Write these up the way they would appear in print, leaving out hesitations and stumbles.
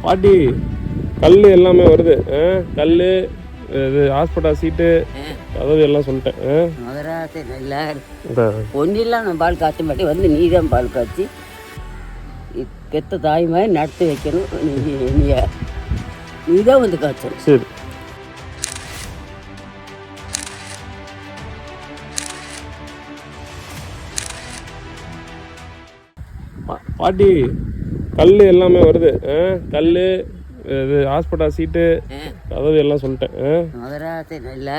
பாட்டி கல் எல்லாமே வருது. கல் இது ஹாஸ்பிட்டல் சீட்டு அதாவது எல்லாம் சொல்லிட்டேன். மதுராசை நல்லா ஒன்றிலாம் நான் பால் காய்ச்ச மாட்டேன். வந்து நீ தான் பால் காய்ச்சி பெத்த தாய் மாதிரி நடத்தி வைக்கணும். நீ தான் வந்து காய்ச்சணும். சரி. பாட்டி கல் எல்லாமே வருது. கல் இது ஹாஸ்பிட்டல் சீட்டு அதாவது எல்லாம் சொல்லிட்டேன். மதுராசை நல்லா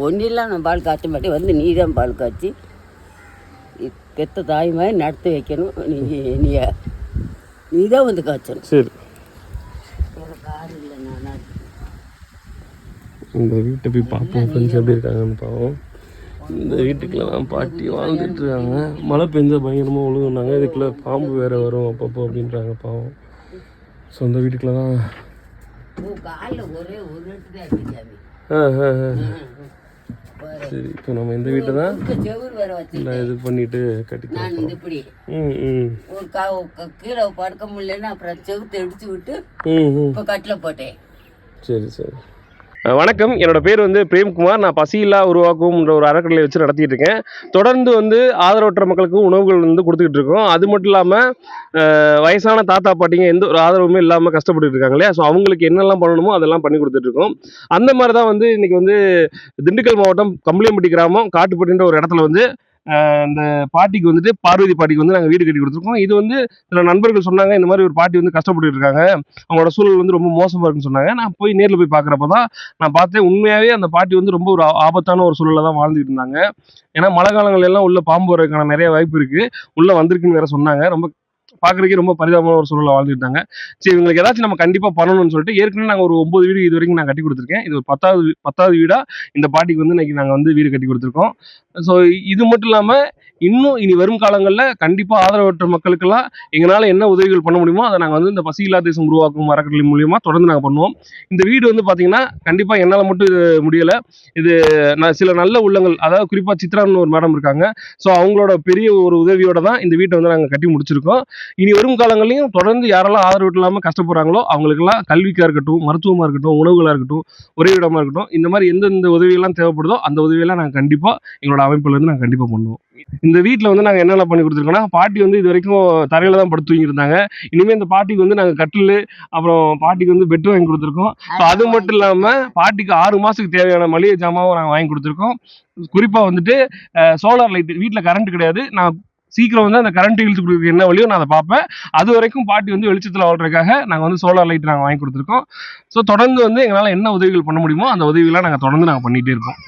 ஒன்றிலாம் நான் பால் காய்ச்ச மாட்டேன். வந்து நீ தான் பால் காய்ச்சி பெத்த தாய் மாதிரி நடத்தி வைக்கணும். நீ தான் வந்து காய்ச்சணும். சரி. கார் இல்லை நான் இந்த வீட்டை போய் பார்ப்போம் ஃப்ரெண்ட்ஸ் எப்படி இருக்காங்கன்னு பார்ப்போம். இந்த வீட்டுக்குள்ள தான் பாட்டி வாழ்ந்துட்டு இருக்காங்க. மழை பெஞ்சா பயங்கரமாக ஒழுகுனாங்க. இதுக்குள்ளே பாம்பு வேறு வரும் அப்பப்போ அப்படின்றாங்க பாவம். ஸோ இந்த வீட்டுக்குள்ள தான் சரி. இப்போ நம்ம இந்த வீட்டை தான் இது பண்ணிட்டு கட்டிக்கலாம். கீழே படுக்க முடியலன்னா அப்புறம் செவுத்து எடுத்து விட்டு இப்போ கட்டில் போட்டேன். சரி சரி. வணக்கம், என்னோட பேர் வந்து பிரேம்குமார். நான் பசியில்லா உருவாக்கும்ன்ற ஒரு அறக்கட்டளை வச்சு நடத்திட்டு இருக்கேன். தொடர்ந்து வந்து ஆதரவற்ற மக்களுக்கு உணவுகள் வந்து கொடுத்துக்கிட்டு இருக்கோம். அது மட்டும் இல்லாமல் வயசான தாத்தா பாட்டிங்க எந்த ஒரு ஆதரவுமே இல்லாமல் கஷ்டப்பட்டு இருக்காங்க இல்லையா, ஸோ அவங்களுக்கு என்னெல்லாம் பண்ணணுமோ அதெல்லாம் பண்ணி கொடுத்துட்டு இருக்கோம். அந்த மாதிரி தான் வந்து இன்னைக்கு வந்து திண்டுக்கல் மாவட்டம் கம்பளியம்பட்டி கிராமம் காட்டுப்பட்டின்ற ஒரு இடத்துல வந்து இந்த பாட்டிக்கு வந்துட்டு பார்வதி பாட்டிக்கு வந்து நாங்கள் வீடு கட்டி கொடுத்துருக்கோம். இது வந்து சில நண்பர்கள் சொன்னாங்க, இந்த மாதிரி ஒரு பாட்டி வந்து கஷ்டப்பட்டு இருக்காங்க, அவங்களோட சூழல் வந்து ரொம்ப மோசமாக இருக்குன்னு சொன்னாங்க. நான் போய் நேரில் போய் பார்க்குறப்ப தான் நான் பார்த்தேன், உண்மையாகவே அந்த பாட்டி வந்து ரொம்ப ஒரு ஆபத்தான ஒரு சூழலில் தான் வாழ்ந்துட்டு இருந்தாங்க. ஏன்னா மழை காலங்கள் எல்லாம் உள்ள பாம்பு வரதுக்கான நிறைய வாய்ப்பு இருக்குது, உள்ளே வந்திருக்குன்னு வேற சொன்னாங்க. ரொம்ப பார்க்குறதுக்கே ரொம்ப பரிதாபமான ஒரு சூழலில் வாழ்ந்துட்டாங்க. சரி, இவங்களுக்கு ஏதாச்சும் நம்ம கண்டிப்பாக பண்ணணும்னு சொல்லிட்டு ஏற்கனவே நாங்கள் ஒரு 9 வீடு இது வரைக்கும் நான் கட்டி கொடுத்துருக்கேன். இது ஒரு 10வது வீடாக இந்த பாட்டிக்கு வந்து இன்னைக்கு நாங்கள் வந்து வீடு கட்டி கொடுத்துருக்கோம். ஸோ இது மட்டும் இல்லாமல் இன்னும் இனி வரும் காலங்களில் கண்டிப்பாக ஆதரவற்ற மக்களுக்கெல்லாம் எங்களால் என்ன உதவிகள் பண்ண முடியுமோ அதை நாங்கள் வந்து இந்த பசியில்லா தேசம் உருவாக்கும் அறக்கட்டளை மூலியமாக தொடர்ந்து நாங்கள் பண்ணுவோம். இந்த வீடு வந்து பார்த்தீங்கன்னா கண்டிப்பாக என்னால் மட்டும் இது முடியலை. இது சில நல்ல உள்ளங்கள், அதாவது குறிப்பாக சித்ரான்னு ஒரு மேடம் இருக்காங்க, ஸோ அவங்களோட பெரிய ஒரு உதவியோட தான் இந்த வீட்டை வந்து நாங்கள் கட்டி முடிச்சிருக்கோம். இனி வரும் காலங்களையும் தொடர்ந்து யாரெல்லாம் ஆதரவு இல்லாமல் கஷ்டப்படுறாங்களோ அவங்களுக்கெல்லாம் கல்விக்காக இருக்கட்டும், மருத்துவமாக இருக்கட்டும், உணவுகளாக இருக்கட்டும், ஒரே இடமா இருக்கட்டும், இந்த மாதிரி எந்தெந்த உதவியெல்லாம் தேவைப்படுதோ அந்த உதவியெல்லாம் நாங்கள் கண்டிப்பாக எங்களோட அமைப்புல இருந்து நாங்கள் கண்டிப்பாக பண்ணுவோம். இந்த வீட்டில் வந்து நாங்கள் என்னென்ன பண்ணி கொடுத்துருக்கோம்னா, பாட்டி வந்து இது வரைக்கும் தரையில தான் படுத்து தூங்கியிருந்தாங்க. இனிமேல் இந்த பாட்டிக்கு வந்து நாங்கள் கட்டில், அப்புறம் பாட்டிக்கு வந்து பெட் வாங்கி கொடுத்துருக்கோம். ஸோ அது மட்டும் இல்லாமல் பாட்டிக்கு 6 மாதத்துக்கு தேவையான மளிகை ஜாமாவும் நாங்கள் வாங்கி கொடுத்துருக்கோம். குறிப்பாக வந்துட்டு சோலார் லைட், வீட்டில் கரண்ட் கிடையாது, நான் சீக்கிரம் வந்து அந்த கரண்ட் இழுத்து கொடுக்க என்ன வழியோ நான் அதை பார்ப்பேன். அது வரைக்கும் பாட்டி வந்து வெளிச்சத்தில் வாழ்றதுக்காக நாங்கள் வந்து சோலார் லைட் நாங்கள் வாங்கி கொடுத்துருக்கோம். ஸோ தொடர்ந்து வந்து எங்களால் என்ன உதவிகள் பண்ண முடியுமோ அந்த உதவிகளாக நாங்கள் தொடர்ந்து நாங்கள் பண்ணிகிட்டே இருக்கோம்.